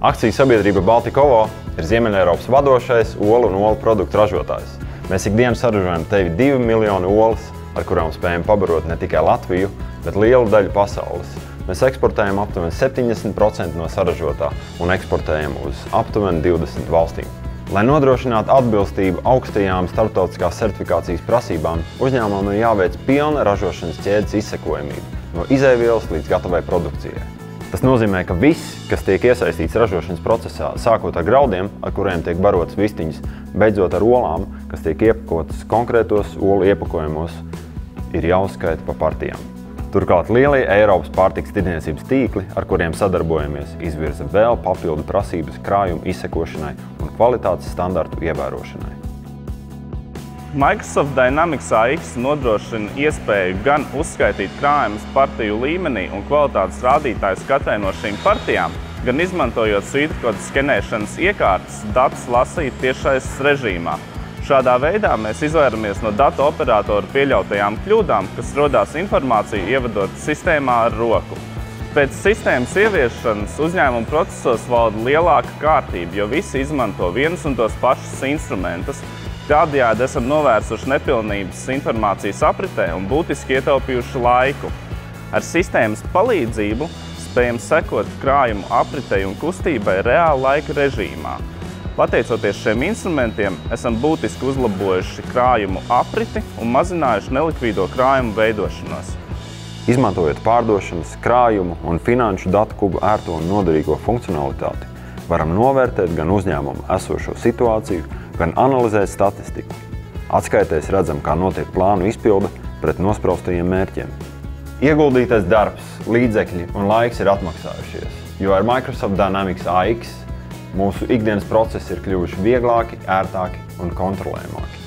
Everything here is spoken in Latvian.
Akciju sabiedrība Baltikovo ir Ziemeļeiropas vadošais olu un olu produktu ražotājs. Mēs ikdienu saražojam tevi 2 miljoni olas, ar kurām spējam pabarot ne tikai Latviju, bet lielu daļu pasaules. Mēs eksportējam aptuveni 70% no saražotā un eksportējam uz aptuveni 20 valstīm. Lai nodrošinātu atbilstību augstajām starptautiskās certifikācijas prasībām, uzņēmumam ir jāveic pilna ražošanas ķēdes izsekojamība, no izēvielas līdz gatavai produkcijai. Tas nozīmē, ka viss, kas tiek iesaistīts ražošanas procesā, sākot ar graudiem, ar kuriem tiek barotas vistiņas, beidzot ar olām, kas tiek iepakotas konkrētos olu iepakojumos, ir jāuzskaita pa partijām. Turklāt lielie Eiropas pārtikas tirdzniecības tīkli, ar kuriem sadarbojamies, izvirza vēl papildu prasības krājumu izsekošanai un kvalitātes standartu ievērošanai. Microsoft Dynamics AX nodrošina iespēju gan uzskaitīt krājumus partiju līmenī un kvalitātes rādītājus katrai no šīm partijām, gan izmantojot svītrokodu skenēšanas iekārtas, datus lasīt tiešsaistes režīmā. Šādā veidā mēs izvairamies no datu operatoru pieļautajām kļūdām, kas rodās informāciju ievadot sistēmā ar roku. Pēc sistēmas ieviešanas uzņēmuma procesos valda lielāka kārtība, jo visi izmanto vienus un tos pašus instrumentus. Tādējādi esam novērsuši nepilnības informācijas apritē un būtiski ietaupījuši laiku. Ar sistēmas palīdzību spējam sekot krājumu apritei un kustībai reāla laika režīmā. Pateicoties šiem instrumentiem, esam būtiski uzlabojuši krājumu apriti un mazinājuši nelikvīdo krājumu veidošanos. Izmantojot pārdošanas, krājumu un finanšu datu kubu ērto un noderīgo funkcionalitāti, varam novērtēt gan uzņēmumu esošo situāciju, gan analizēt statistiku. Atskaitēs redzam, kā notiek plānu izpilde pret nospraustajiem mērķiem. Ieguldītais darbs, līdzekļi un laiks ir atmaksājušies, jo ar Microsoft Dynamics AX mūsu ikdienas procesi ir kļuvuši vieglāki, ērtāki un kontrolējamāki.